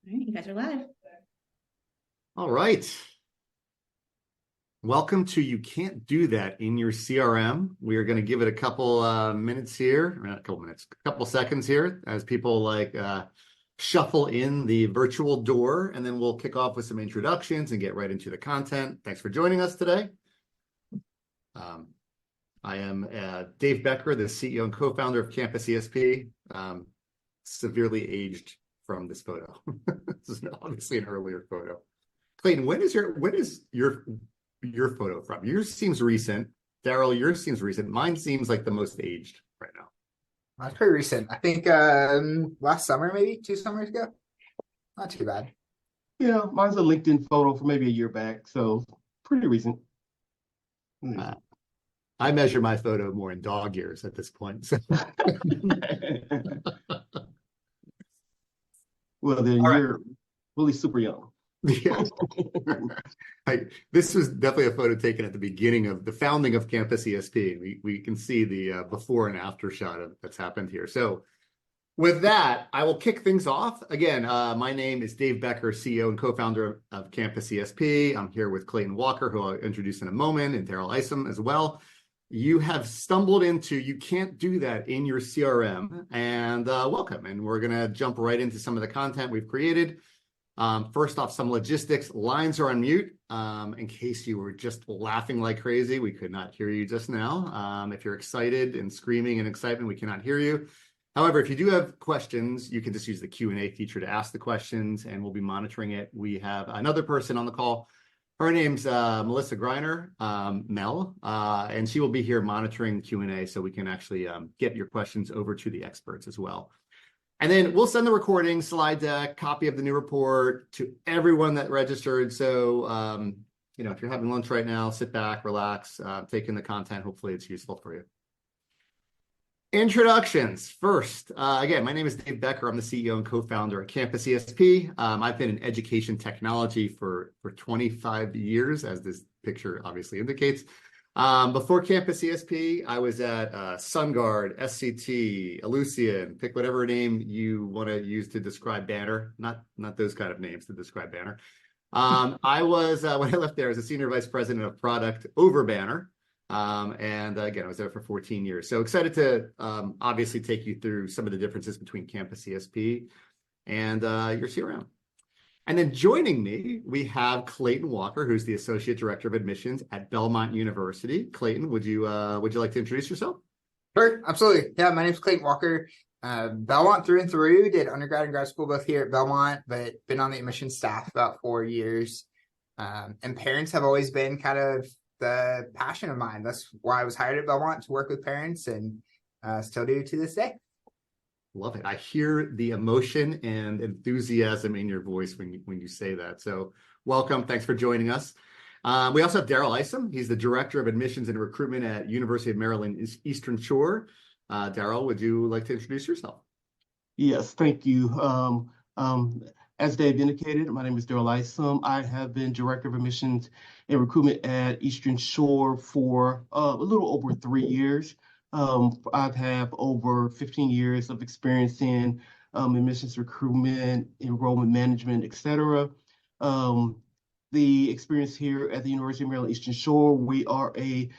All right, you guys are live. All right. Welcome to You Can't Do That in Your CRM. We are going to give it a couple minutes here, or not a couple minutes, a couple seconds here as people shuffle in the virtual door, and then we'll kick off with some introductions and get right into the content. Thanks for joining us today. I am Dave Becker, the CEO and co-founder of CampusESP, severely aged from this photo. This is obviously an earlier photo. Clayton, when is your photo from? Yours seems recent. Daryl, yours seems recent. Mine seems like the most aged right now. That's pretty recent. I think last summer, maybe 2 summers ago. Not too bad. Yeah, mine's a LinkedIn photo from maybe a year back, so pretty recent. I measure my photo more in dog years at this point. So. Well, then you're really super young. Yeah. This was definitely a photo taken at the beginning of the founding of CampusESP. We can see the before and after shot that's happened here. So with that, I will kick things off. Again, my name is Dave Becker, CEO and co-founder of CampusESP. I'm here with Clayton Walker, who I'll introduce in a moment, and Daryl Isom as well. You have stumbled into You Can't Do That in Your CRM, and welcome. And we're going to jump right into some of the content we've created. First off, some logistics. Lines are on mute. In case you were just laughing like crazy, we could not hear you just now. If you're excited and screaming in excitement, we cannot hear you. However, if you do have questions, you can just use the Q&A feature to ask the questions, and we'll be monitoring it. We have another person on the call. Her name's Melissa Greiner, Mel, and she will be here monitoring Q&A so we can actually get your questions over to the experts as well. And then we'll send the recording, slide deck, copy of the new report to everyone that registered. So, if you're having lunch right now, sit back, relax, take in the content. Hopefully it's useful for you. Introductions. First, again, my name is Dave Becker. I'm the CEO and co-founder at CampusESP. I've been in education technology for 25 years, as this picture obviously indicates. Before CampusESP, I was at SunGard, SCT, Ellucian, pick whatever name you want to use to describe Banner, not those kind of names to describe Banner. I was, when I left there, as a senior vice president of product over Banner. And again, I was there for 14 years. So excited to obviously take you through some of the differences between CampusESP and your CRM. And then joining me, we have Clayton Walker, who's the Associate Director of Admissions at Belmont University. Clayton, would you like to introduce yourself? Sure, absolutely. Yeah, my name's Clayton Walker. Belmont through and through. Did undergrad and grad school both here at Belmont, but been on the admissions staff about 4 years. And parents have always been kind of the passion of mine. That's why I was hired at Belmont, to work with parents, and still do to this day. Love it. I hear the emotion and enthusiasm in your voice when you say that. So welcome. Thanks for joining us. We also have Daryl Isom. He's the Director of Admissions and Recruitment at University of Maryland Eastern Shore. Daryl, would you like to introduce yourself? Yes, thank you. As Dave indicated, my name is Daryl Isom. I have been Director of Admissions and Recruitment at Eastern Shore for a little over 3 years. I've had over 15 years of experience in admissions recruitment, enrollment management, etc. The experience here at the University of Maryland Eastern Shore, we are a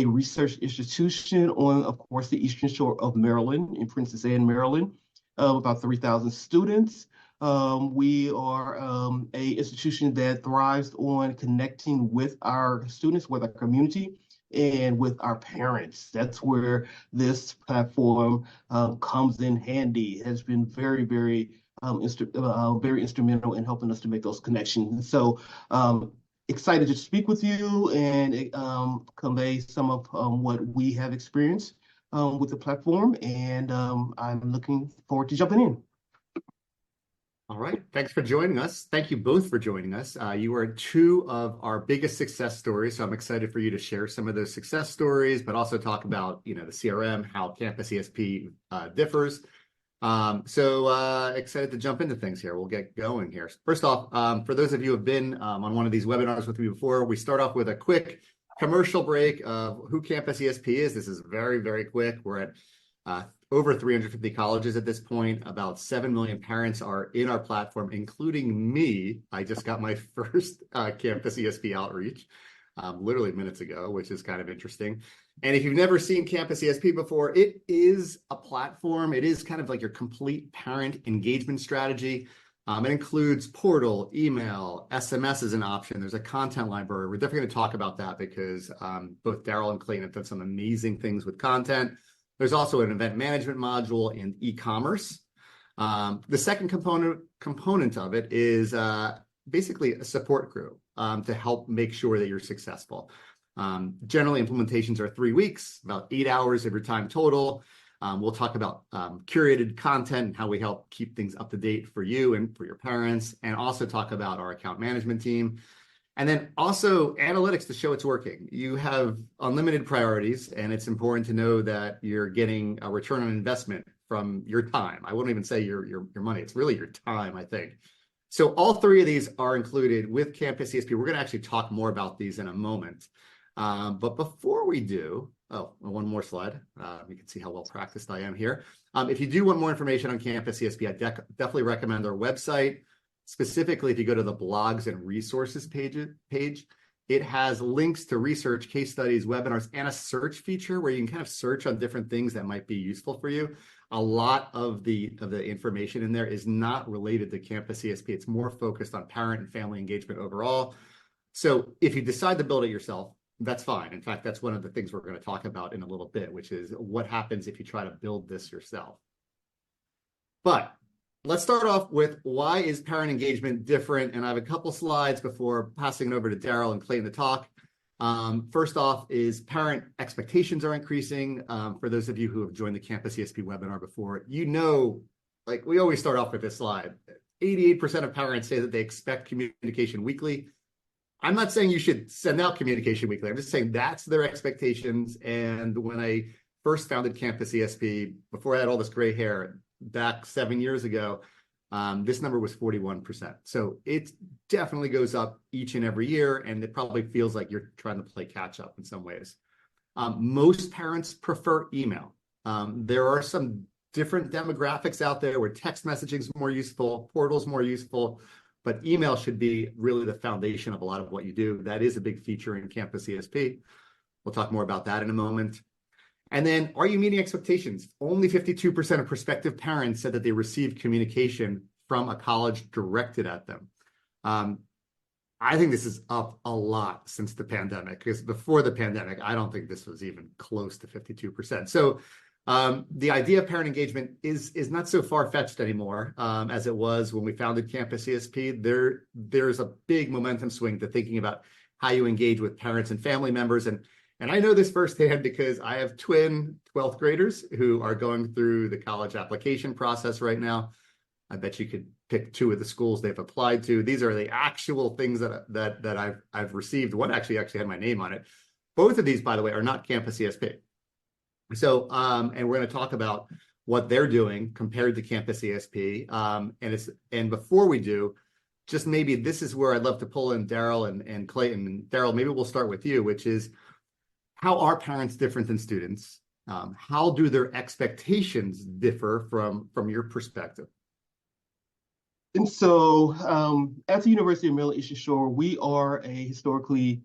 research institution on, of course, the Eastern Shore of Maryland, in Princess Anne, Maryland, about 3,000 students. We are a institution that thrives on connecting with our students, with our community, and with our parents. That's where this platform comes in handy. It has been very, very instrumental in helping us to make those connections. So excited to speak with you and convey some of what we have experienced with the platform, and I'm looking forward to jumping in. All right. Thanks for joining us. Thank you both for joining us. You are 2 of our biggest success stories. So I'm excited for you to share some of those success stories, but also talk about, the CRM, how CampusESP differs. So excited to jump into things here. We'll get going here. First off, for those of you who have been on one of these webinars with me before, we start off with a quick commercial break of who CampusESP is. This is very, very quick. We're at over 350 colleges at this point. About 7 million parents are in our platform, including me. I just got my first Campus ESP outreach literally minutes ago, which is kind of interesting. And if you've never seen Campus ESP before, it is a platform. It is kind of like your complete parent engagement strategy. It includes portal, email, SMS is an option. There's a content library. We're definitely going to talk about that because both Daryl and Clayton have done some amazing things with content. There's also an event management module and e-commerce. The second component of it is basically a support group to help make sure that you're successful. Generally, implementations are 3 weeks, about 8 hours of your time total. We'll talk about curated content and how we help keep things up to date for you and for your parents, and also talk about our account management team. And then also analytics to show it's working. You have unlimited priorities, and it's important to know that you're getting a return on investment from your time. I wouldn't even say your money. It's really your time, I think. So all three of these are included with Campus ESP. We're going to actually talk more about these in a moment. But before we do, one more slide. You can see how well practiced I am here. If you do want more information on Campus ESP, I definitely recommend our website. Specifically, if you go to the blogs and resources page, it has links to research, case studies, webinars, and a search feature where you can kind of search on different things that might be useful for you. A lot of the information in there is not related to Campus ESP. It's more focused on parent and family engagement overall. So if you decide to build it yourself, that's fine. In fact, that's one of the things we're going to talk about in a little bit, which is what happens if you try to build this yourself. But let's start off with why is parent engagement different? And I have a couple slides before passing it over to Daryl and Clayton to talk. First off is parent expectations are increasing. For those of you who have joined the Campus ESP webinar before, you know, like we always start off with this slide. 88% of parents say that they expect communication weekly. I'm not saying you should send out communication weekly. I'm just saying that's their expectations. And when I first founded Campus ESP, before I had all this gray hair back 7 years ago, this number was 41%. So it definitely goes up each and every year, and it probably feels like you're trying to play catch up in some ways. Most parents prefer email. There are some different demographics out there where text messaging is more useful, portals more useful, but email should be really the foundation of a lot of what you do. That is a big feature in Campus ESP. We'll talk more about that in a moment. And then, are you meeting expectations? Only 52% of prospective parents said that they received communication from a college directed at them. I think this is up a lot since the pandemic, because before the pandemic, I don't think this was even close to 52%. So the idea of parent engagement is not so far-fetched anymore as it was when we founded Campus ESP. There's a big momentum swing to thinking about how you engage with parents and family members. And I know this firsthand because I have twin 12th graders who are going through the college application process right now. I bet you could pick two of the schools they've applied to. These are the actual things that I've received. One actually had my name on it. Both of these, by the way, are not Campus ESP. So, and we're going to talk about what they're doing compared to Campus ESP. And before we do, just maybe this is where I'd love to pull in Daryl and Clayton. Daryl, maybe we'll start with you, which is, how are parents different than students? How do their expectations differ from your perspective? And so at the University of Maryland, Eastern Shore, we are a historically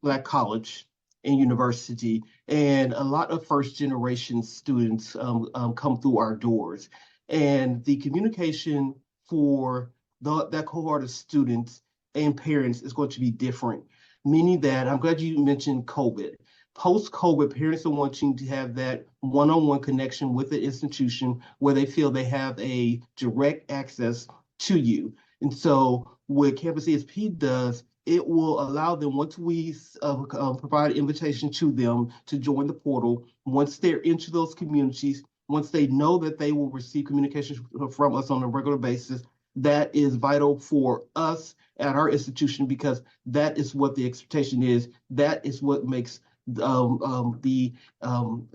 Black college and university, and a lot of first-generation students come through our doors. And the communication for that cohort of students and parents is going to be different, meaning that I'm glad you mentioned COVID. Post-COVID, parents are wanting to have that one-on-one connection with the institution where they feel they have a direct access to you. And so what Campus ESP does, it will allow them, once we provide an invitation to them to join the portal, once they're into those communities, once they know that they will receive communication from us on a regular basis, that is vital for us at our institution, because that is what the expectation is. That is what makes the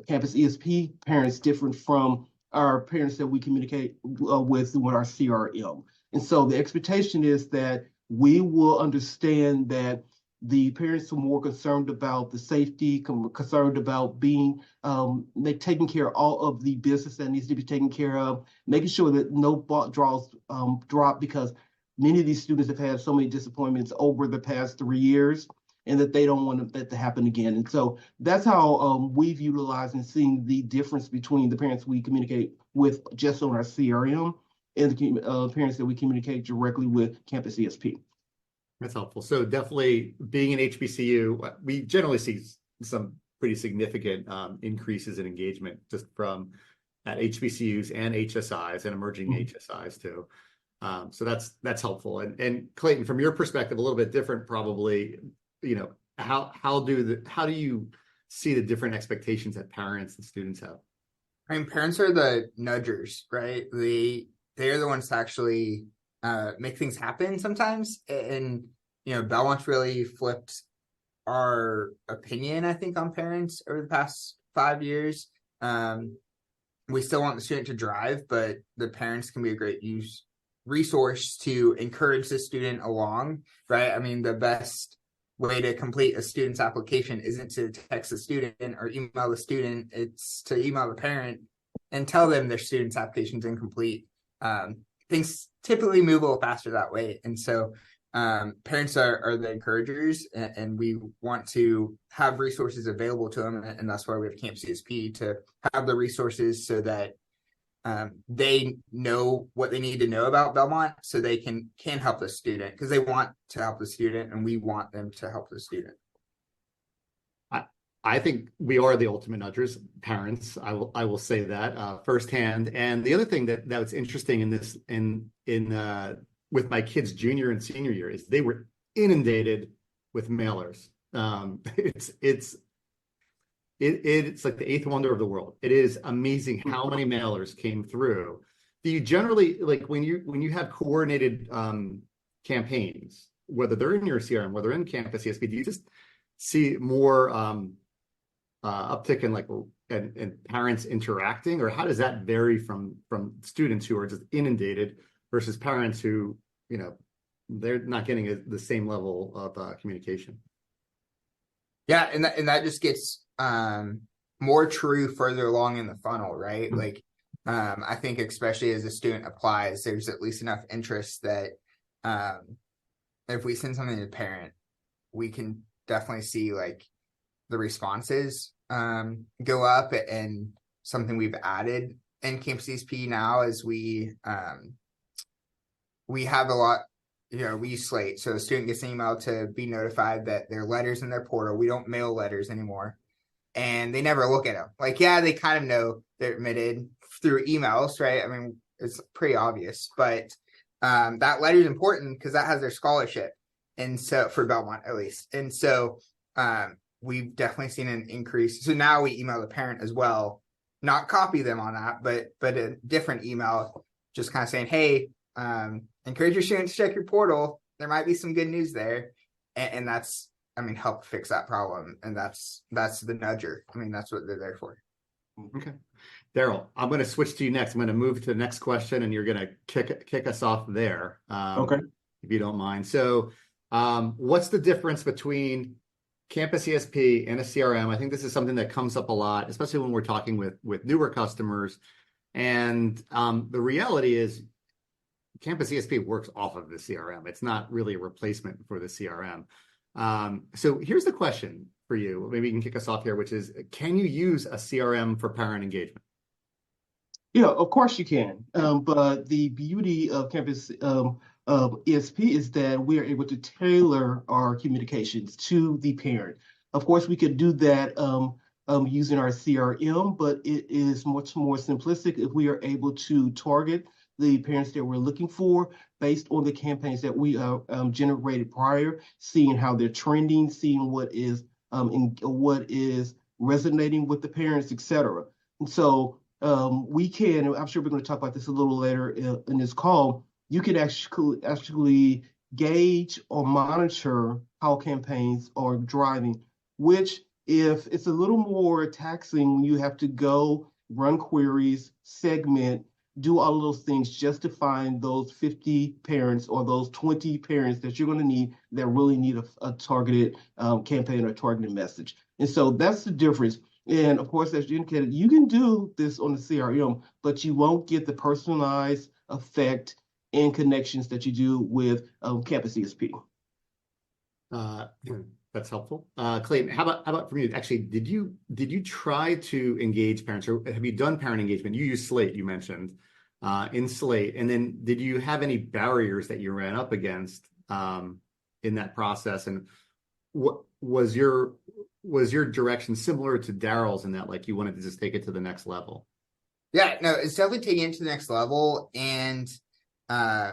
Campus ESP parents different from our parents that we communicate with our CRM. And so the expectation is that we will understand that The parents are more concerned about the safety, concerned about being taking care of all of the business that needs to be taken care of, making sure that no ball draws drop, because many of these students have had so many disappointments over the past 3 years, and that they don't want that to happen again. And so that's how we've utilized and seen the difference between the parents we communicate with just on our CRM and the parents that we communicate directly with Campus ESP. That's helpful. So definitely being an HBCU, we generally see some pretty significant increases in engagement just from at HBCUs and HSIs and emerging HSIs too. So that's helpful. And Clayton, from your perspective, a little bit different probably, how do you see the different expectations that parents and students have? I mean, parents are the nudgers, right? They're the ones to actually make things happen sometimes. And, Belmont's really flipped our opinion, I think, on parents over the past 5 years. We still want the student to drive, but the parents can be a great resource to encourage the student along, right? I mean, the best way to complete a student's application isn't to text the student or email the student, it's to email the parent and tell them their student's application is incomplete. Things typically move a little faster that way. And so parents are the encouragers, and we want to have resources available to them. And that's why we have CampusESP, to have the resources so that they know what they need to know about Belmont, so they can help the student, because they want to help the student and we want them to help the student. I think we are the ultimate nudgers, parents. I will say that firsthand. And the other thing that's interesting in this with my kids' junior and senior year is they were inundated with mailers. It's like the eighth wonder of the world. It is amazing how many mailers came through. Do you generally, like when you have coordinated campaigns, whether they're in your CRM, whether in CampusESP, do you just see more uptick in and parents interacting, or how does that vary from students who are just inundated versus parents who, they're not getting the same level of communication? Yeah, and that just gets more true further along in the funnel, right? Like, I think especially as a student applies, there's at least enough interest that if we send something to the parent, we can definitely see like the responses go up. And something we've added in CampusESP now is we have a lot, we use Slate. So a student gets an email to be notified that their letter's in their portal. We don't mail letters anymore. And they never look at them. Like, yeah, they kind of know they're admitted through emails, right? I mean, it's pretty obvious, but that letter is important because that has their scholarship. And so for Belmont, at least. And so we've definitely seen an increase. So now we email the parent as well, not copy them on that, but a different email, just kind of saying, hey, encourage your students to check your portal. There might be some good news there. And that's, help fix that problem. And that's the nudger. That's what they're there for. Okay. Daryl, I'm going to switch to you next. I'm going to move to the next question, and you're going to kick us off there. Okay. If you don't mind. So what's the difference between CampusESP and a CRM? I think this is something that comes up a lot, especially when we're talking with newer customers. And the reality is CampusESP works off of the CRM. It's not really a replacement for the CRM. So here's the question for you. Maybe you can kick us off here, which is, can you use a CRM for parent engagement? Yeah, of course you can. But the beauty of Campus ESP is that we are able to tailor our communications to the parent. Of course, we could do that using our CRM, but it is much more simplistic if we are able to target the parents that we're looking for based on the campaigns that we generated prior, seeing how they're trending, seeing what is resonating with the parents, etc. And so we can, and I'm sure we're going to talk about this a little later in this call, you can actually gauge or monitor how campaigns are driving, which if it's a little more taxing, you have to go run queries, segment, do all of those things just to find those 50 parents or those 20 parents that you're going to need that really need a targeted campaign or targeted message. And so that's the difference. And of course, as you indicated, you can do this on the CRM, but you won't get the personalized effect and connections that you do with Campus ESP. That's helpful. Clayton, how about from you? Actually, did you try to engage parents, or have you done parent engagement? You use Slate, you mentioned, in Slate, and then did you have any barriers that you ran up against in that process? And what was your direction similar to Daryl's in that, like, you wanted to just take it to the next level? Yeah, no, it's definitely taking it to the next level and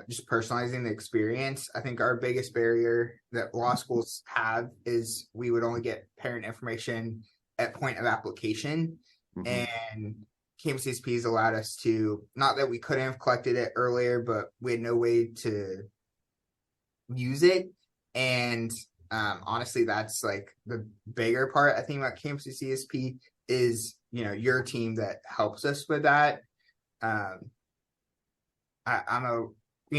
just personalizing the experience. I think our biggest barrier that law schools have is we would only get parent information at point of application. And Campus ESP has allowed us to, not that we couldn't have collected it earlier, but we had no way to use it. And honestly, that's like the bigger part I think about Campus ESP is, your team that helps us with that.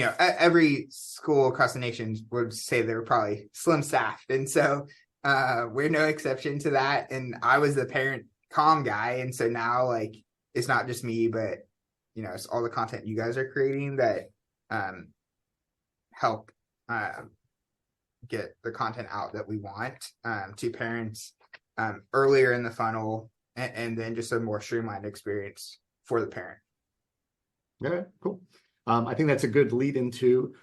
Every school across the nation would say they were probably slim staffed. And so we're no exception to that. And I was the parent comm guy. And so now, like, it's not just me, but, it's all the content you guys are creating that help get the content out that we want to parents earlier in the funnel, and then just a more streamlined experience for the parent. Okay, cool. I think that's a good lead into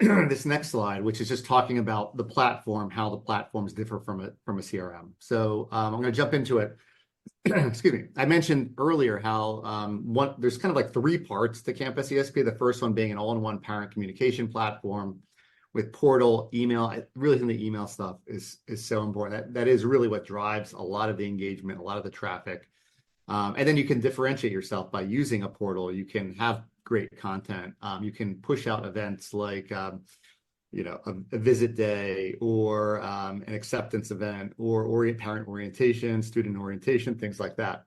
this next slide, which is just talking about the platform, how the platforms differ from a CRM. So I'm going to jump into it. Excuse me. I mentioned earlier how there's kind of like three parts to Campus ESP. The first one being an all-in-one parent communication platform with portal, email. I really think the email stuff is so important. That is really what drives a lot of the engagement, a lot of the traffic. And then you can differentiate yourself by using a portal. You can have great content. You can push out events like, a visit day or an acceptance event or parent orientation, student orientation, things like that.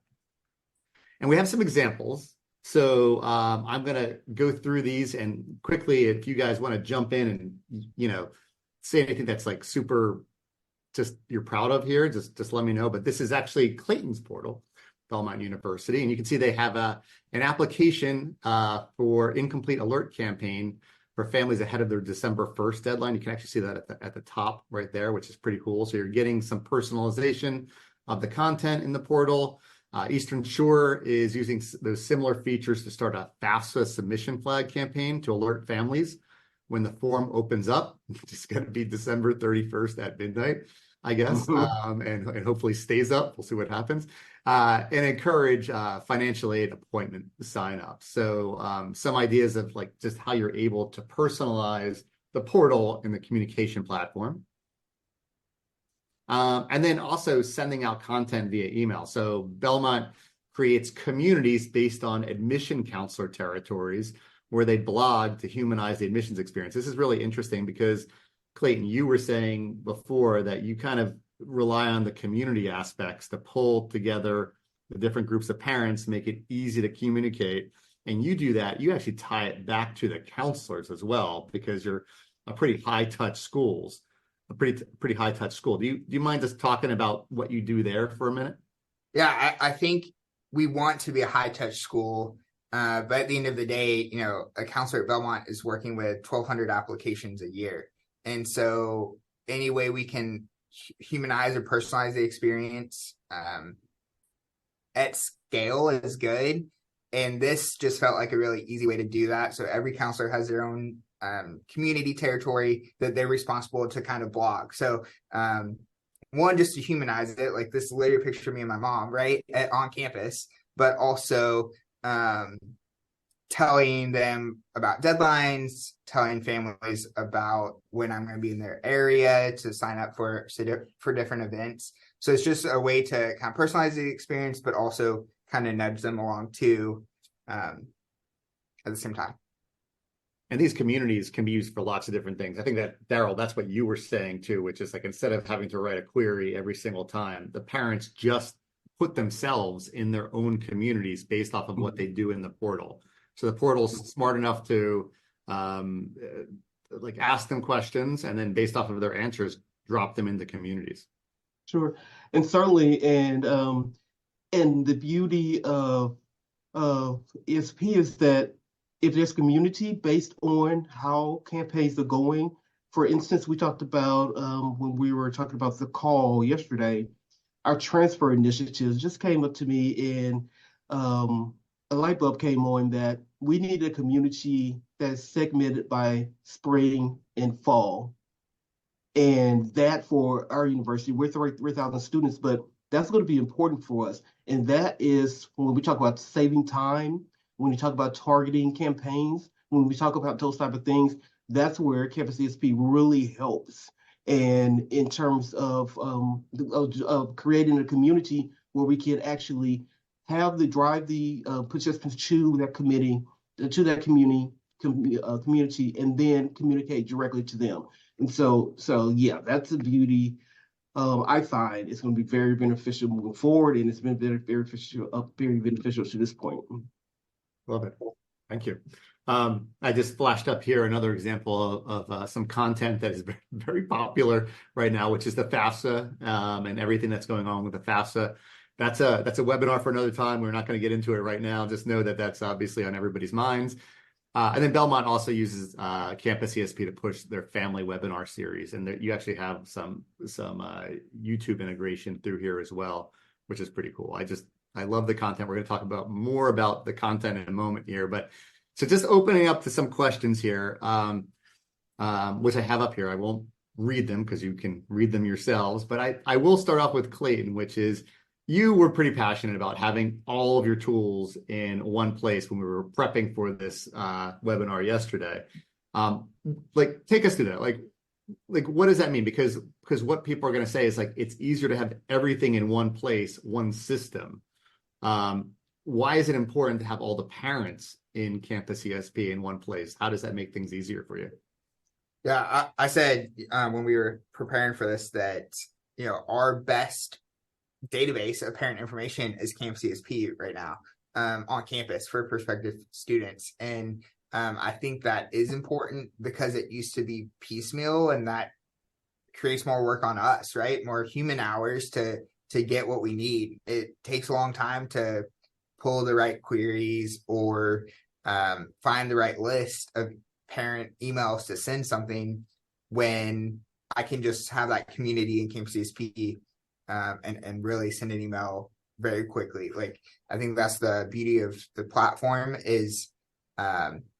And we have some examples. So I'm going to go through these, and quickly, if you guys want to jump in and, say anything that's like super just you're proud of here, just let me know. But this is actually Clayton's portal, Belmont University. And you can see they have an application for incomplete alert campaign for families ahead of their December 1st deadline. You can actually see that at the top right there, which is pretty cool. So you're getting some personalization of the content in the portal. Eastern Shore is using those similar features to start a FAFSA submission flag campaign to alert families when the form opens up. It's going to be December 31st at midnight, I guess, and hopefully stays up. We'll see what happens. And encourage financial aid appointment sign up. So some ideas of like just how you're able to personalize the portal and the communication platform. And then also sending out content via email. So Belmont creates communities based on admission counselor territories where they blog to humanize the admissions experience. This is really interesting because, Clayton, you were saying before that you kind of rely on the community aspects to pull together the different groups of parents, make it easy to communicate. And you do that, you actually tie it back to the counselors as well, because you're a pretty high-touch schools. A pretty high touch school. Do you mind just talking about what you do there for a minute? Yeah, I think we want to be a high touch school, but at the end of the day, a counselor at Belmont is working with 1,200 applications a year, and so any way we can humanize or personalize the experience at scale is good. And this just felt like a really easy way to do that. So every counselor has their own community territory that they're responsible to kind of blog. So one, just to humanize it, like this later picture of me and my mom, right, on campus, but also telling them about deadlines, telling families about when I'm going to be in their area to sign up for different events. So it's just a way to kind of personalize the experience, but also kind of nudge them along too at the same time. And these communities can be used for lots of different things. I think that, Daryl, that's what you were saying too, which is like, instead of having to write a query every single time, the parents just put themselves in their own communities based off of what they do in the portal. So the portal's smart enough to like ask them questions and then based off of their answers, drop them into communities. Sure. And certainly, and the beauty of ESP is that if there's community based on how campaigns are going, for instance, we talked about when we were talking about the call yesterday, our transfer initiatives just came up to me, and a light bulb came on that we need a community that's segmented by spring and fall. And that for our university, we're 3,000 students, but that's going to be important for us. And that is when we talk about saving time, when we talk about targeting campaigns, when we talk about those type of things, that's where Campus ESP really helps. And in terms of creating a community where we can actually have the drive the participants to that committee, to that community, and then communicate directly to them. And so yeah, that's the beauty. I find it's going to be very beneficial moving forward, and it's been very beneficial to this point. Love it. Thank you. I just flashed up here another example of some content that is very popular right now, which is the FAFSA and everything that's going on with the FAFSA. That's a webinar for another time. We're not going to get into it right now. Just know that that's obviously on everybody's minds. And then Belmont also uses Campus ESP to push their family webinar series, and you actually have some YouTube integration through here as well, which is pretty cool. I love the content. We're going to talk about more about the content in a moment here, but so just opening up to some questions here, which I have up here. I won't read them because you can read them yourselves, but I will start off with Clayton, which is you were pretty passionate about having all of your tools in one place when we were prepping for this webinar yesterday. Like, take us through that. Like what does that mean? Because what people are going to say is like, it's easier to have everything in one place, one system. Why is it important to have all the parents in Campus ESP in one place? How does that make things easier for you? Yeah, I said when we were preparing for this that, our best database of parent information is Campus ESP right now on campus for prospective students. And I think that is important because it used to be piecemeal, and that creates more work on us, right? More human hours to get what we need. It takes a long time to pull the right queries or find the right list of parent emails to send something when I can just have that community in Campus ESP and really send an email very quickly. Like, I think that's the beauty of the platform is,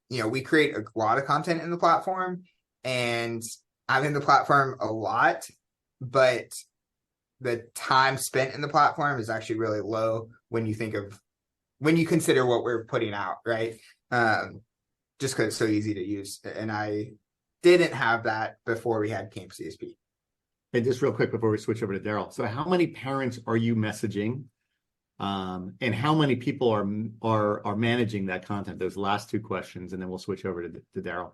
we create a lot of content in the platform, and I'm in the platform a lot, but the time spent in the platform is actually really low when you consider what we're putting out, right? Just because it's so easy to use. And I didn't have that before we had Campus ESP. And just real quick before we switch over to Daryl. So how many parents are you messaging? And how many people are managing that content? Those last two questions, and then we'll switch over to Daryl.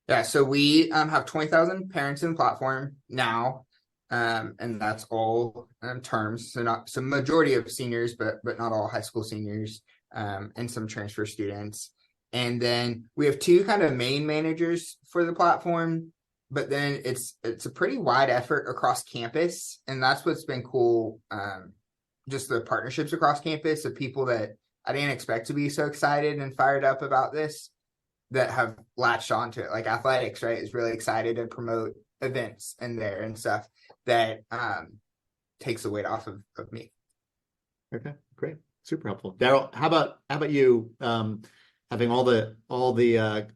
Yeah, so we have 20,000 parents in the platform now, and that's all terms. So majority of seniors, but not all high school seniors, and some transfer students. And then we have two kind of main managers for the platform, but then it's a pretty wide effort across campus, and that's what's been cool. Just the partnerships across campus of people that I didn't expect to be so excited and fired up about this, that have latched onto it. Like athletics, right, is really excited to promote events in there and stuff that takes the weight off of me. Okay, great, super helpful. Daryl, how about you? Having all the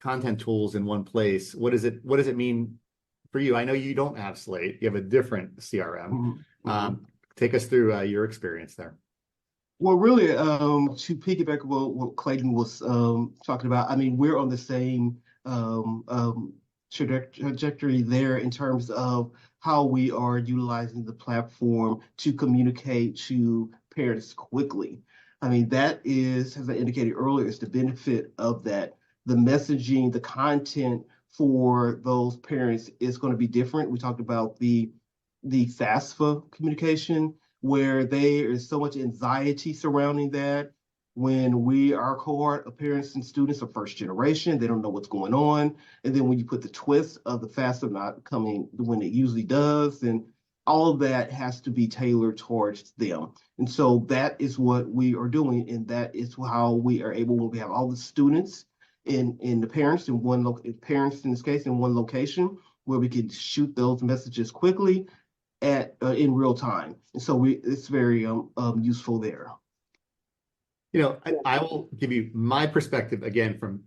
content tools in one place, what does it mean for you? I know you don't have Slate; you have a different CRM. Mm-hmm. Take us through your experience there. Well, really, to piggyback on what Clayton was talking about, I mean, we're on the same trajectory there in terms of how we are utilizing the platform to communicate to parents quickly. I mean, that is, as I indicated earlier, is the benefit of that. The messaging, the content for those parents is going to be different. We talked about the FAFSA communication, where there is so much anxiety surrounding that. when our cohort of parents and students are first generation, they don't know what's going on. And then when you put the twist of the FAFSA not coming when it usually does, then all of that has to be tailored towards them. And so that is what we are doing. And that is how we are able, when we have all the students in the parents in parents in this case in one location, where we can shoot those messages quickly in real time. And so it's very useful there. I will give you my perspective again from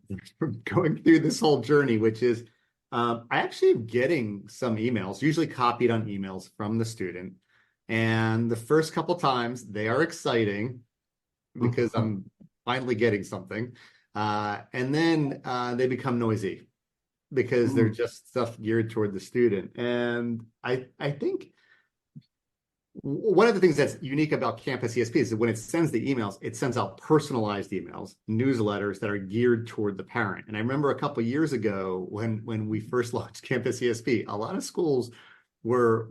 going through this whole journey, which is I actually am getting some emails, usually copied on emails from the student. And the first couple times they are exciting because I'm finally getting something. And then they become noisy because they're just stuff geared toward the student. And I think one of the things that's unique about Campus ESP is that when it sends the emails, it sends out personalized emails, newsletters that are geared toward the parent. And I remember a couple of years ago when we first launched Campus ESP, a lot of schools were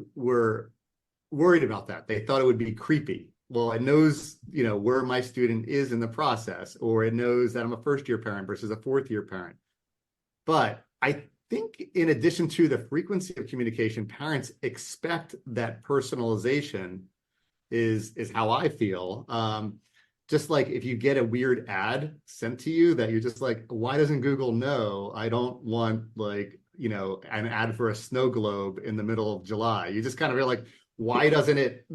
worried about that. They thought it would be creepy. Well, it knows, where my student is in the process, or it knows that I'm a first-year parent versus a fourth-year parent. But I think in addition to the frequency of communication, parents expect that personalization is how I feel. Just like if you get a weird ad sent to you that you're just like, why doesn't Google know I don't want an ad for a snow globe in the middle of July? You just kind of feel like, why doesn't it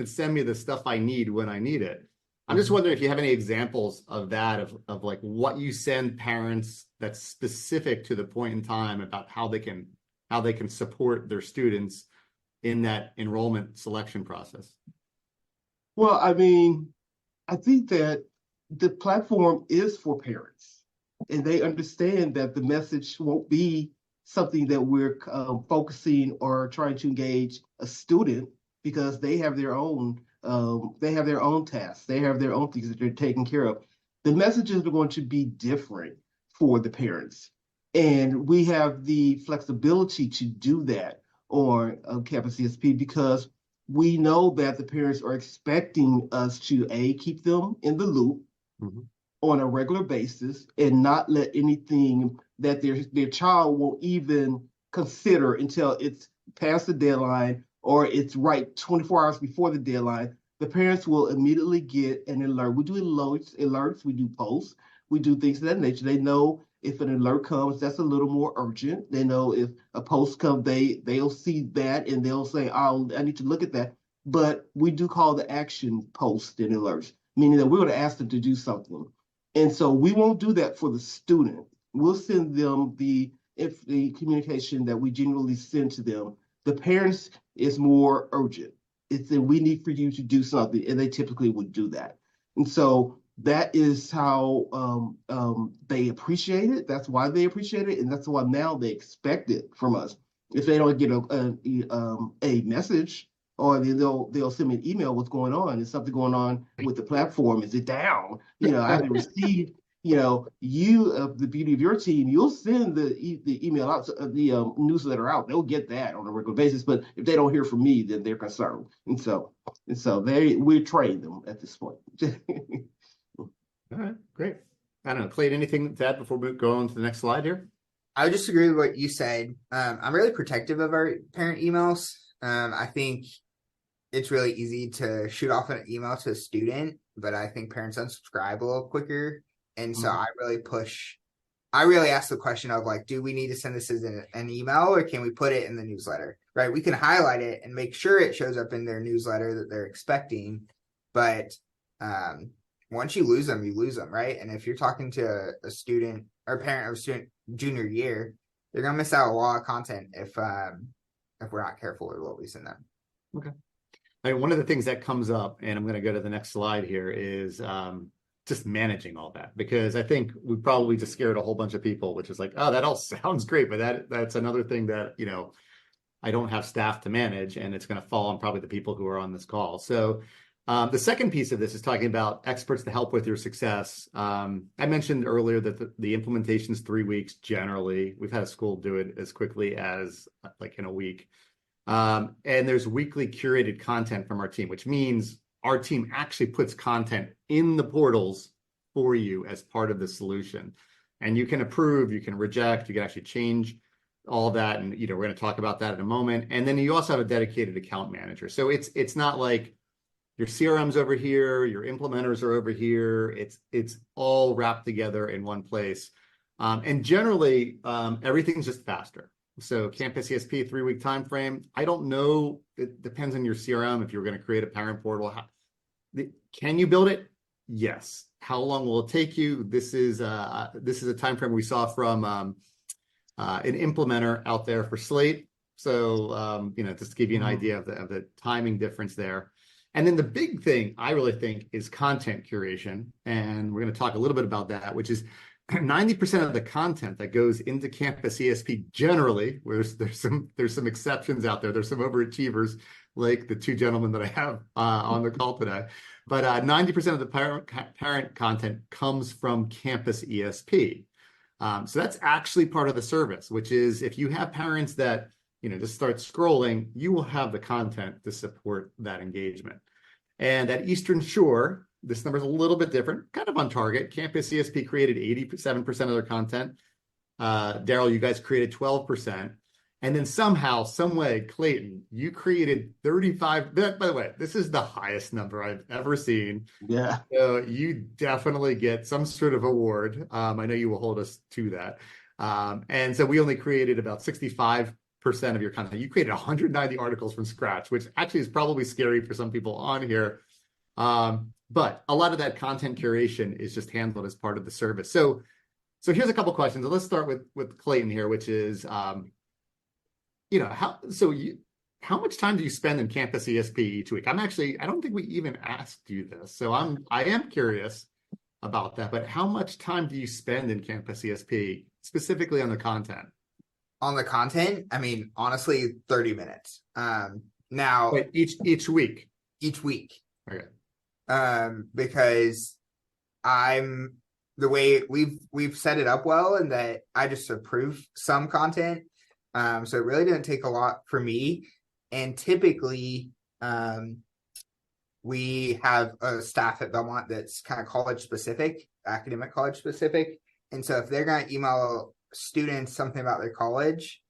send me the stuff I need when I need it? I'm just wondering if you have any examples of that, of like what you send parents that's specific to the point in time about how they can support their students in that enrollment selection process. Well, I mean, I think that the platform is for parents, and they understand that the message won't be something that we're focusing or trying to engage a student, because they have their own tasks, they have their own things that they're taking care of. The messages are going to be different for the parents, and we have the flexibility to do that on Campus ESP, because we know that the parents are expecting us to keep them in the loop on a regular basis, and not let anything that their child won't even consider until it's past the deadline or it's right 24 hours before the deadline. The parents will immediately get an alert. We do alerts, we do posts, we do things of that nature. They know if an alert comes, that's a little more urgent. They know if a post comes, they'll see that and they'll say, oh, I need to look at that. But we do call the action post and alerts, meaning that we're going to ask them to do something. And so we won't do that for the student. We'll send them the communication that we generally send to them. The parents is more urgent. It's that we need for you to do something, and they typically would do that. And so that is how they appreciate it. That's why they appreciate it, and that's why now they expect it from us. If they don't get a message, or they'll send me an email, what's going on? Is something going on with the platform? Is it down? I haven't received. The beauty of your team, you'll send the email out, the newsletter out. They'll get that on a regular basis. But if they don't hear from me, then they're concerned. And so we train them at this point. All right, great. I don't know, Clayton, anything to add before we go on to the next slide here? I would just agree with what you said. I'm really protective of our parent emails. I think it's really easy to shoot off an email to a student, but I think parents unsubscribe a little quicker. And so I really ask the question of like, do we need to send this as an email, or can we put it in the newsletter, right? We can highlight it and make sure it shows up in their newsletter that they're expecting. But once you lose them, right? And if you're talking to a student or parent of a student junior year, they're going to miss out a lot of content if we're not careful with what we send them. Okay. One of the things that comes up, and I'm going to go to the next slide here, is just managing all that, because I think we probably just scared a whole bunch of people, which is like, oh, that all sounds great, but that's another thing that I don't have staff to manage, and it's going to fall on probably the people who are on this call. So the second piece of this is talking about experts to help with your success. I mentioned earlier that the implementation is 3 weeks generally. We've had a school do it as quickly as like in a week. And there's weekly curated content from our team, which means our team actually puts content in the portals for you as part of the solution. And you can approve, you can reject, you can actually change all that. And, we're going to talk about that in a moment. And then you also have a dedicated account manager. So it's not like your CRM's over here, your implementers are over here. It's all wrapped together in one place. And generally, everything's just faster. So Campus ESP 3-week time frame. I don't know. It depends on your CRM. If you're going to create a parent portal, can you build it? Yes. How long will it take you? This is a time frame we saw from an implementer out there for Slate. So just to give you an idea of the timing difference there. And then the big thing I really think is content curation, and we're going to talk a little bit about that, which is 90% of the content that goes into Campus ESP generally, where there's some exceptions out there. There's some overachievers like the two gentlemen that I have on the call today. But 90% of the parent content comes from Campus ESP. So that's actually part of the service, which is if you have parents that just start scrolling, you will have the content to support that engagement. And at Eastern Shore, this number is a little bit different, kind of on target. Campus ESP created 87% of their content. Daryl, you guys created 12%. And then somehow, some way, Clayton, you created 35. By the way, this is the highest number I've ever seen. Yeah. So you definitely get some sort of award. I know you will hold us to that. And so we only created about 65% of your content. You created 190 articles from scratch, which actually is probably scary for some people on here. But a lot of that content curation is just handled as part of the service. So here's a couple questions. Let's start with Clayton here, which is, how much time do you spend in Campus ESP each week? I don't think we even asked you this. So I am curious about that, but how much time do you spend in Campus ESP, specifically on the content? On the content, I mean, honestly, 30 minutes. Now, Wait, each week. Each week. Okay. Because the way we've set it up well, and that I just approve some content. So it really didn't take a lot for me. And typically, we have a staff at Belmont that's kind of college specific, academic college specific. And so if they're going to email students something about their college,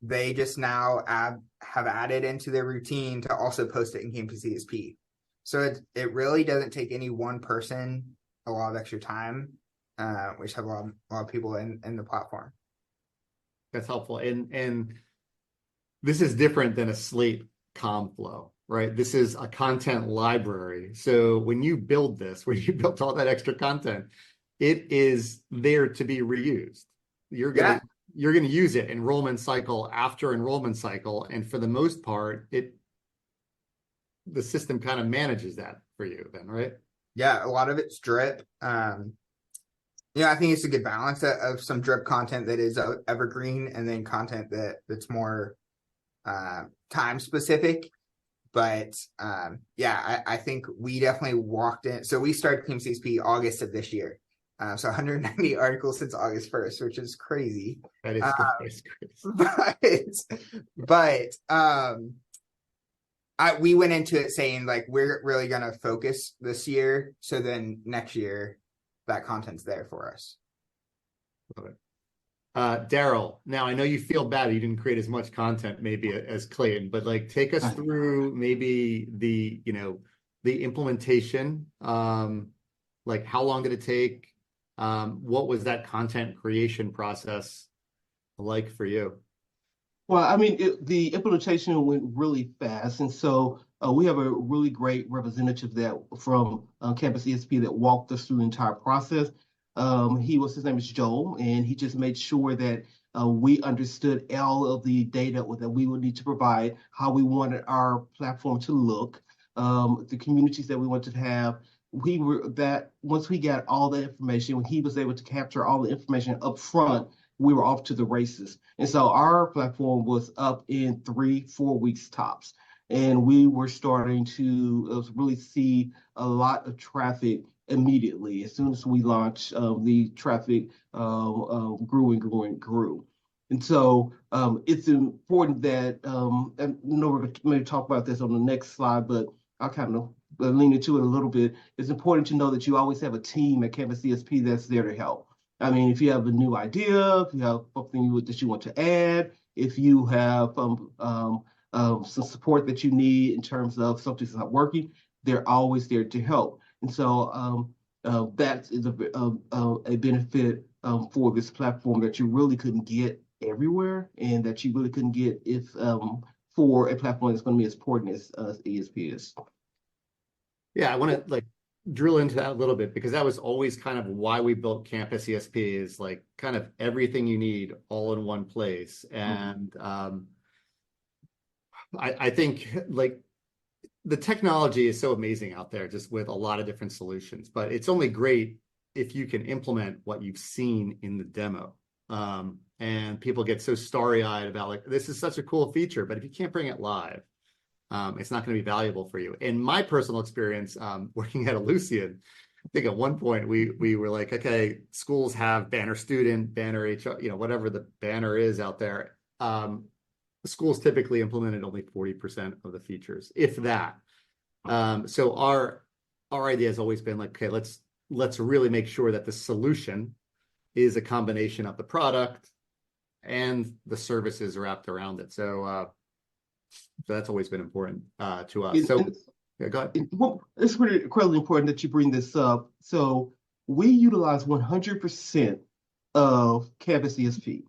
they just now have added into their routine to also post it in Campus ESP. So it really doesn't take any one person a lot of extra time. We just have a lot of people in the platform. That's helpful. And this is different than a Slate com flow, right? This is a content library. So when you build this, when you built all that extra content, it is there to be reused. You're gonna use it enrollment cycle after enrollment cycle, and for the most part, the system kind of manages that for you, then, right? Yeah, a lot of it's drip. I think it's a good balance of some drip content that is evergreen, and then content that's more time specific. But I think we definitely walked in. So we started Campus ESP August of this year. So 190 articles since August 1st, which is crazy. That is crazy. But we went into it saying, like, we're really going to focus this year. So then next year, that content's there for us. Love it. Daryl, now I know you feel bad you didn't create as much content maybe as Clayton, but like take us through maybe the implementation. Like how long did it take? What was that content creation process like for you? Well, I mean, the implementation went really fast. And so we have a really great representative from Campus ESP that walked us through the entire process. His name is Joel, and he just made sure that we understood all of the data that we would need to provide, how we wanted our platform to look, the communities that we wanted to have. Once we got all the information, when he was able to capture all the information up front, we were off to the races. And so our platform was up in 3-4 weeks tops. And we were starting to really see a lot of traffic immediately. As soon as we launched, the traffic grew and grew and grew. And so it's important that, and we're going to maybe talk about this on the next slide, but I'll kind of lean into it a little bit, it's important to know that you always have a team at Campus ESP that's there to help. I mean, if you have a new idea, if you have something that you want to add, if you have some support that you need in terms of something's not working, they're always there to help. And so that is a benefit for this platform that you really couldn't get everywhere, and that you really couldn't get if for a platform that's going to be as important as ESP is. Yeah, I want to like drill into that a little bit, because that was always kind of why we built Campus ESP, is like kind of everything you need all in one place. And I think like the technology is so amazing out there, just with a lot of different solutions, but it's only great if you can implement what you've seen in the demo. And people get so starry-eyed about like, this is such a cool feature, but if you can't bring it live, it's not going to be valuable for you. In my personal experience, working at a Lucian, I think at one point we were like, okay, schools have banner student, banner HR, whatever the banner is out there. Schools typically implemented only 40% of the features, if that. So our idea has always been like, okay, let's really make sure that the solution is a combination of the product and the services wrapped around it. So that's always been important to us. Yeah, go ahead. Well, it's really incredibly important that you bring this up. So we utilize 100% of Campus ESP,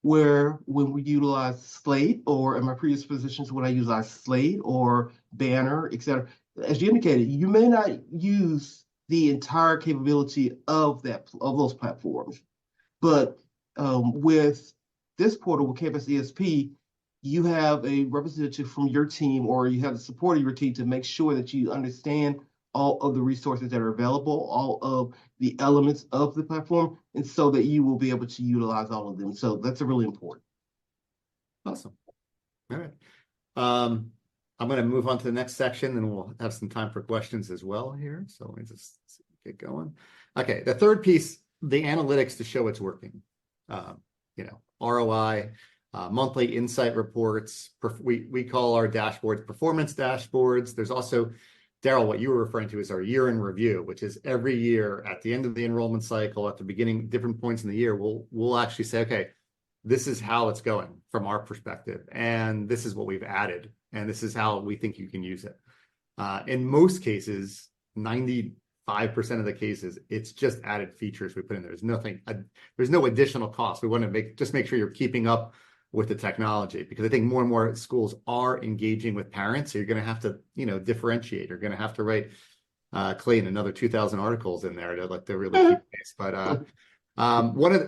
where when we utilize Slate, or in my previous positions, when I utilize Slate or Banner, etc., as you indicated, you may not use the entire capability of those platforms, but with this portal, with Campus ESP, you have a representative from your team, or you have the support of your team, to make sure that you understand all of the resources that are available, all of the elements of the platform, and so that you will be able to utilize all of them. So that's really important. Awesome. All right. I'm going to move on to the next section, and we'll have some time for questions as well here. So let me just get going. Okay, the third piece, the analytics to show it's working. ROI, monthly insight reports. We call our dashboards performance dashboards. There's also, Daryl, what you were referring to is our year in review, which is every year at the end of the enrollment cycle, at the beginning, different points in the year, we'll actually say, okay, this is how it's going from our perspective, and this is what we've added, and this is how we think you can use it. In most cases, 95% of the cases, it's just added features we put in there. There's no additional cost. We want to just make sure you're keeping up with the technology, because I think more and more schools are engaging with parents. So you're going to have to, differentiate. You're going to have to write, Clayton, another 2,000 articles in there to really keep pace. But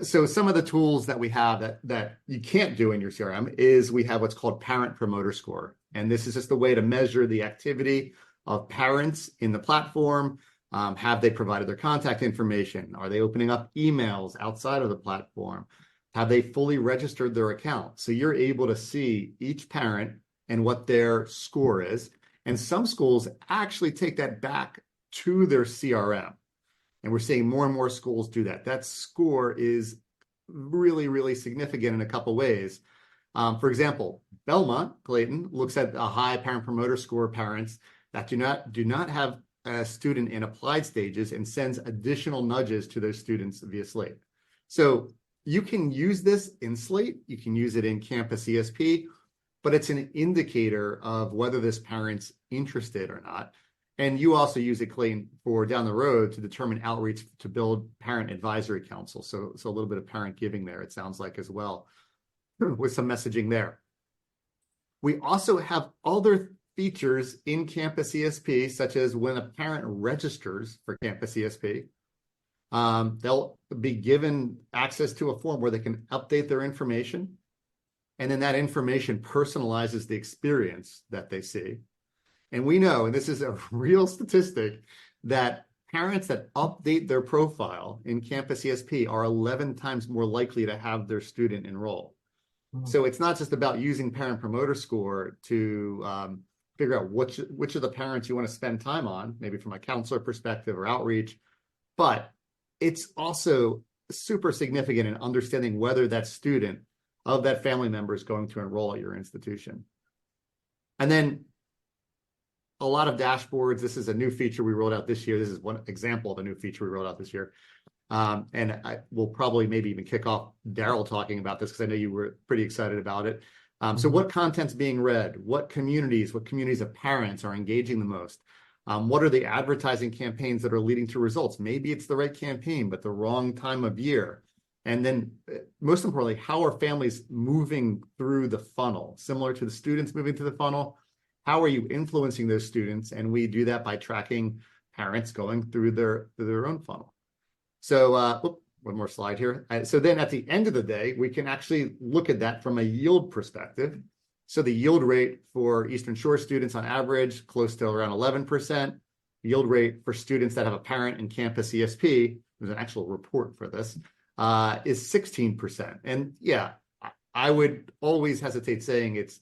so some of the tools that we have that you can't do in your CRM is we have what's called Parent Promoter Score, and this is just a way to measure the activity of parents in the platform. Have they provided their contact information? Are they opening up emails outside of the platform? Have they fully registered their account? So you're able to see each parent and what their score is. And some schools actually take that back to their CRM. And we're seeing more and more schools do that. That score is really, really significant in a couple ways. For example, Belmont, Clayton, looks at a high parent promoter score parents that do not have a student in applied stages, and sends additional nudges to those students via Slate. So you can use this in Slate, you can use it in Campus ESP, but it's an indicator of whether this parent's interested or not. And you also use it, Clayton, for down the road to determine outreach to build parent advisory council. So a little bit of parent giving there, it sounds like, as well, with some messaging there. We also have other features in Campus ESP, such as when a parent registers for Campus ESP, they'll be given access to a form where they can update their information. And then that information personalizes the experience that they see. And we know, and this is a real statistic, that parents that update their profile in Campus ESP are 11 times more likely to have their student enroll. So it's not just about using Parent Promoter Score to figure out which of the parents you want to spend time on, maybe from a counselor perspective or outreach, but it's also super significant in understanding whether that student of that family member is going to enroll at your institution. And then a lot of dashboards. This is a new feature we rolled out this year. This is one example of a new feature we rolled out this year. And I will probably maybe even kick off Daryl talking about this because I know you were pretty excited about it. So what content's being read? What communities of parents are engaging the most? What are the advertising campaigns that are leading to results? Maybe it's the right campaign, but the wrong time of year. And then most importantly, how are families moving through the funnel? Similar to the students moving through the funnel, how are you influencing those students? And we do that by tracking parents going through their own funnel. So one more slide here. So then at the end of the day, we can actually look at that from a yield perspective. So the yield rate for Eastern Shore students on average, close to around 11%. Yield rate for students that have a parent in CampusESP, there's an actual report for this, is 16%. And yeah, I would always hesitate saying it's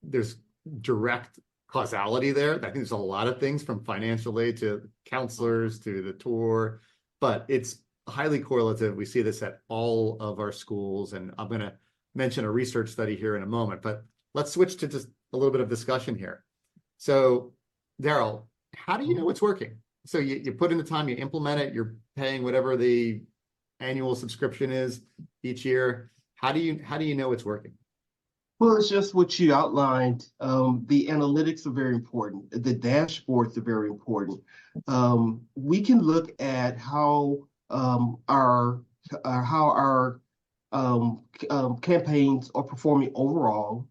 there's direct causality there. I think there's a lot of things from financial aid to counselors to the tour, but it's highly correlative. We see this at all of our schools, and I'm going to mention a research study here in a moment, but let's switch to just a little bit of discussion here. So Daryl, how do you know it's working? So you put in the time, you implement it, you're paying whatever the annual subscription is each year. How do you know it's working? Well, it's just what you outlined. The analytics are very important. The dashboards are very important. We can look at how our campaigns are performing overall,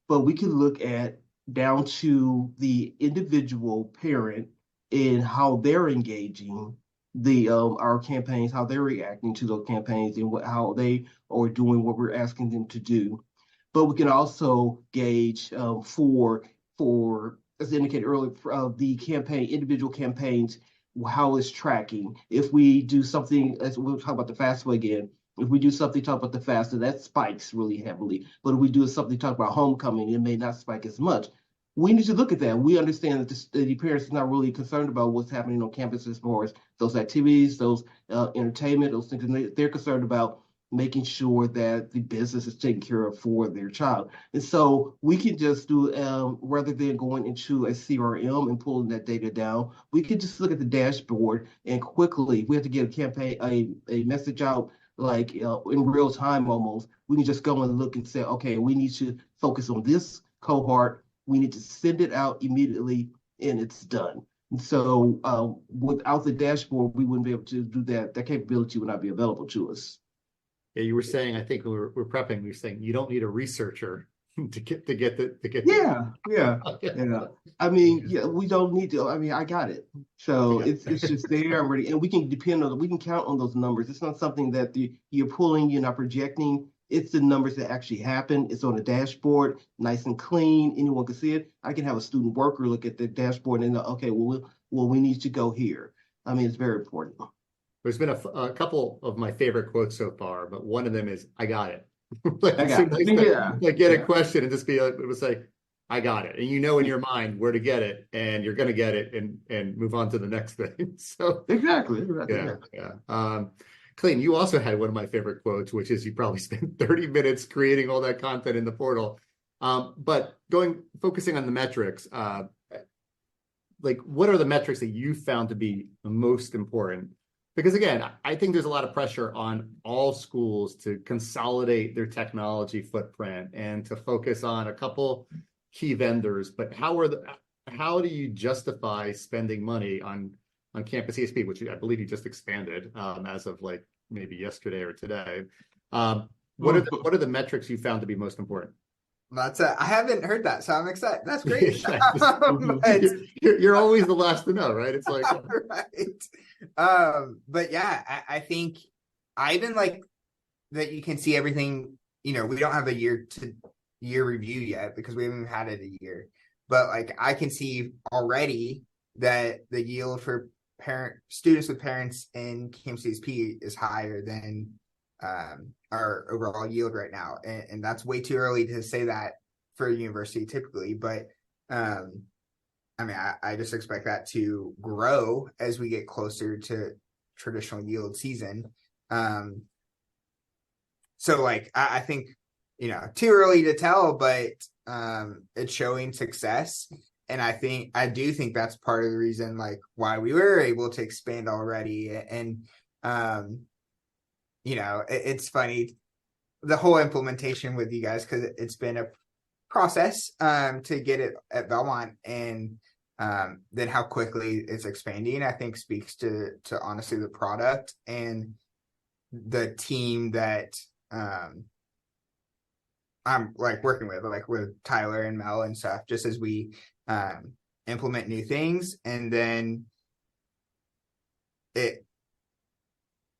but we can look at down to the individual parent and how they're engaging our campaigns, how they're reacting to those campaigns, and how they are doing what we're asking them to do. But we can also gauge for as indicated earlier, the individual campaigns, how it's tracking. If we do something, as we'll talk about the FAFSA again, if we do something, talk about the FAFSA, that spikes really heavily. But if we do something, talk about homecoming, it may not spike as much. We need to look at that. We understand that the parents are not really concerned about what's happening on campus as far as those activities, those entertainment, those things. And they're concerned about making sure that the business is taken care of for their child. And so we can just do, rather than going into a CRM and pulling that data down, we can just look at the dashboard and quickly, we have to get a campaign, a message out like in real time almost. We can just go and look and say, okay, we need to focus on this cohort. We need to send it out immediately and it's done. And so without the dashboard, we wouldn't be able to do that. That capability would not be available to us. Yeah, you were saying, I think we're prepping, we were saying you don't need a researcher to get Yeah. I mean, yeah, we don't need to. I mean, I got it. So it's just there already, and we can count on those numbers. It's not something that you're pulling, you're not projecting. It's the numbers that actually happen. It's on a dashboard, nice and clean. Anyone can see it. I can have a student worker look at the dashboard and know, okay, well, we need to go here. I mean, it's very important. There's been a couple of my favorite quotes so far, but one of them is, I got it. I got it. Like get a question and just be like, it was like, I got it. And you know in your mind where to get it, and you're going to get it and move on to the next thing. So Exactly. Yeah. Clayton, you also had one of my favorite quotes, which is you probably spent 30 minutes creating all that content in the portal. But focusing on the metrics, like what are the metrics that you found to be the most important? Because again, I think there's a lot of pressure on all schools to consolidate their technology footprint and to focus on a couple key vendors. But how do you justify spending money on CampusESP, which I believe you just expanded as of like maybe yesterday or today? What are the metrics you found to be most important? I haven't heard that, so I'm excited. That's great. You're always the last to know, right? It's like right. But yeah, I think I even like that you can see everything. We don't have a year review yet because we haven't had it a year. But like I can see already that the yield for students with parents in CampusESP is higher than our overall yield right now, and that's way too early to say that for a university typically, but I mean I just expect that to grow as we get closer to traditional yield season. So like I think too early to tell, but it's showing success. And I do think that's part of the reason like why we were able to expand already. And it's funny, the whole implementation with you guys, because it's been a process to get it at Belmont, and then how quickly it's expanding, I think speaks to honestly the product and the team that I'm like working with, like with Tyler and Mel and stuff, just as we implement new things. And then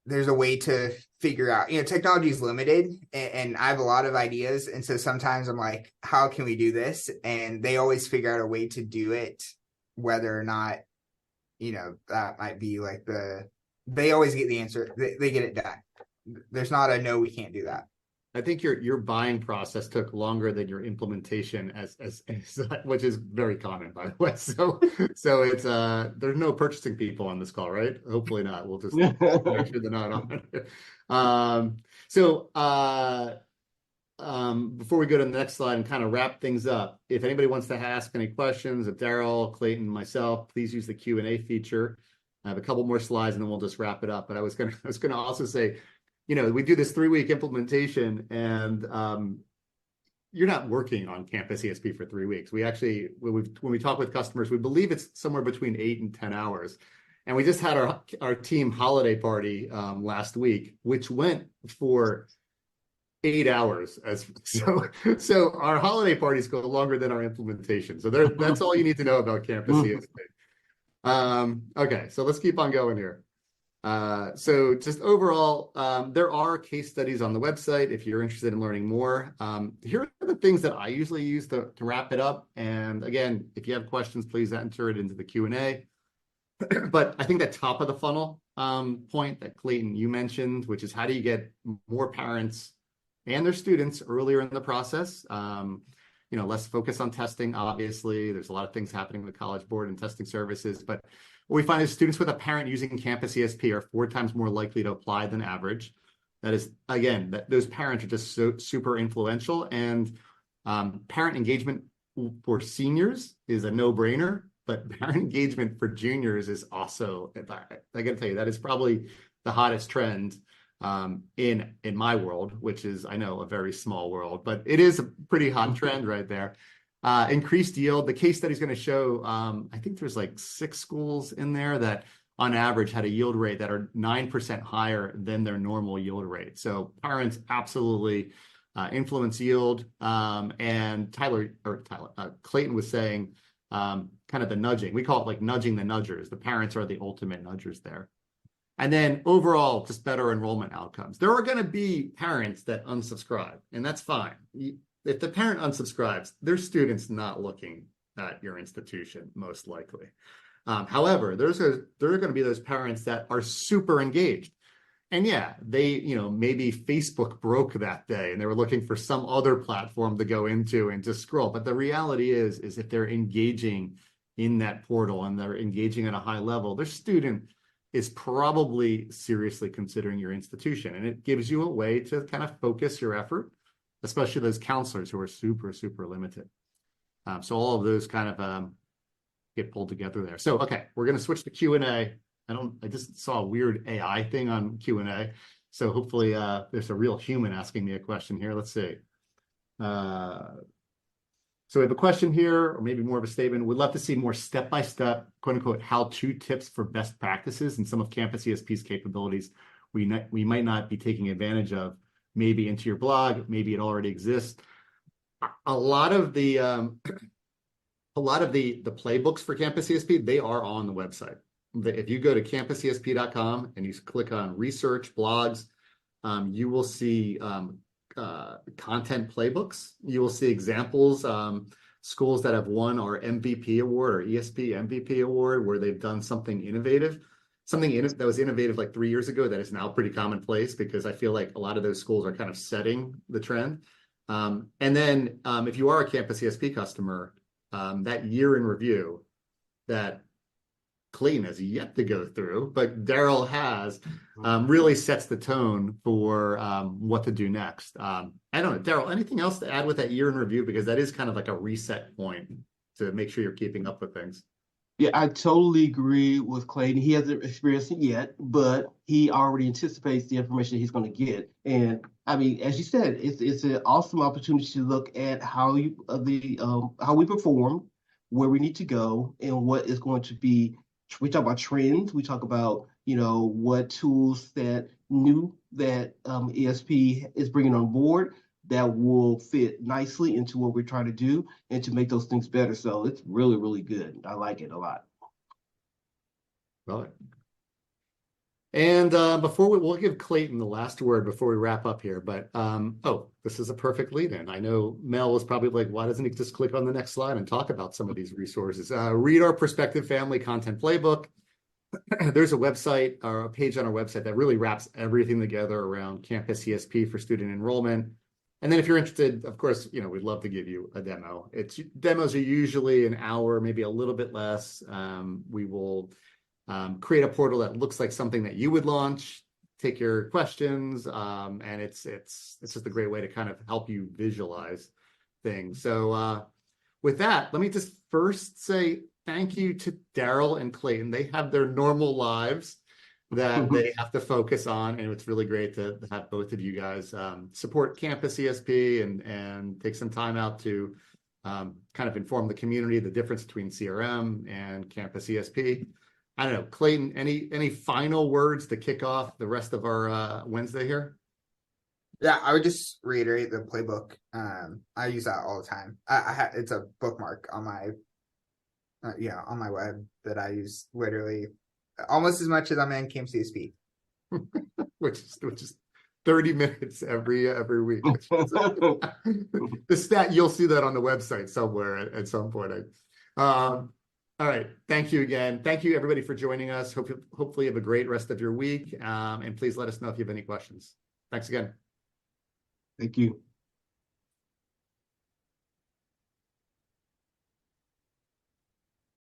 there's a way to figure out, technology is limited, and I have a lot of ideas. And so sometimes I'm like, how can we do this? And they always figure out a way to do it, whether or not, that might be like they always get the answer. They get it done. There's not a, no, we can't do that. I think your buying process took longer than your implementation as which is very common, by the way. So it's there's no purchasing people on this call, right? Hopefully not. We'll just make sure they're not on. Before we go to the next slide and kind of wrap things up, if anybody wants to ask any questions of Daryl, Clayton, myself, please use the Q&A feature. I have a couple more slides and then we'll just wrap it up. But I was gonna also say, we do this 3-week implementation, and you're not working on CampusESP for 3 weeks. We actually, when we talk with customers, we believe it's somewhere between 8 and 10 hours. And we just had our team holiday party last week, which went for 8 hours. So our holiday parties go longer than our implementation. So that's all you need to know about CampusESP. Okay, so let's keep on going here. So just overall, there are case studies on the website if you're interested in learning more. Here are the things that I usually use to wrap it up. And again, if you have questions, please enter it into the Q&A. But I think that top of the funnel point that Clayton, you mentioned, which is how do you get more parents and their students earlier in the process? Less focus on testing, obviously. There's a lot of things happening with the College Board and testing services, but what we find is students with a parent using CampusESP are 4 times more likely to apply than average. That is, again, those parents are just so super influential, and parent engagement for seniors is a no-brainer, but parent engagement for juniors is also, I gotta tell you, that is probably the hottest trend in my world, which is, I know, a very small world, but it is a pretty hot trend right there. Increased yield. The case study is going to show, I think there's like 6 schools in there that on average had a yield rate that are 9% higher than their normal yield rate. So parents absolutely influence yield. And Clayton was saying kind of the nudging. We call it like nudging the nudgers. The parents are the ultimate nudgers there. And then overall, just better enrollment outcomes. There are going to be parents that unsubscribe, and that's fine. If the parent unsubscribes, their student's not looking at your institution, most likely. However, there are going to be those parents that are super engaged. And yeah, they, maybe Facebook broke that day and they were looking for some other platform to go into and just scroll. But the reality is if they're engaging in that portal and they're engaging at a high level, their student is probably seriously considering your institution. And it gives you a way to kind of focus your effort, especially those counselors who are super, super limited. So all of those kind of get pulled together there. So, okay, we're going to switch to Q&A. I just saw a weird AI thing on Q&A. So hopefully there's a real human asking me a question here. Let's see. So we have a question here, or maybe more of a statement. We'd love to see more step-by-step, quote-unquote, how-to tips for best practices and some of CampusESP's capabilities we might not be taking advantage of, maybe into your blog, maybe it already exists. A lot of the playbooks for CampusESP, they are on the website. If you go to campusesp.com and you click on research blogs, you will see content playbooks. You will see examples, schools that have won our MVP award or ESP MVP award, where they've done something innovative, that was innovative like 3 years ago that is now pretty commonplace, because I feel like a lot of those schools are kind of setting the trend. And then if you are a CampusESP customer, that year in review that Clayton has yet to go through, but Daryl has, really sets the tone for what to do next. I don't know, Daryl, anything else to add with that year in review? Because that is kind of like a reset point. to make sure you're keeping up with things. Yeah, I totally agree with Clayton. He hasn't experienced it yet, but he already anticipates the information he's going to get. And I mean, as you said, it's an awesome opportunity to look at how how we perform, where we need to go, and what is going to be. We talk about trends. We talk about what tools that ESP is bringing on board that will fit nicely into what we're trying to do and to make those things better. So it's really, really good. I like it a lot. Love it. And we'll give Clayton the last word before we wrap up here. But this is a perfect lead-in. I know Mel was probably like, why doesn't he just click on the next slide and talk about some of these resources? Read our Perspective Family Content Playbook. There's a website or a page on our website that really wraps everything together around Campus ESP for student enrollment. And then if you're interested, of course, we'd love to give you a demo. Demos are usually an hour, maybe a little bit less. We will create a portal that looks like something that you would launch, take your questions, and it's just a great way to kind of help you visualize things. So with that, let me just first say thank you to Daryl and Clayton. They have their normal lives that they have to focus on, and it's really great to have both of you guys support Campus ESP and take some time out to kind of inform the community the difference between CRM and Campus ESP. I don't know, Clayton, any final words to kick off the rest of our Wednesday here? Yeah, I would just reiterate the playbook. I use that all the time. It's a bookmark on my on my web that I use literally almost as much as I'm in CampusESP. which is 30 minutes every week. The stat, you'll see that on the website somewhere at some point. All right. Thank you again. Thank you everybody for joining us. Hopefully you have a great rest of your week. And please let us know if you have any questions. Thanks again. Thank you.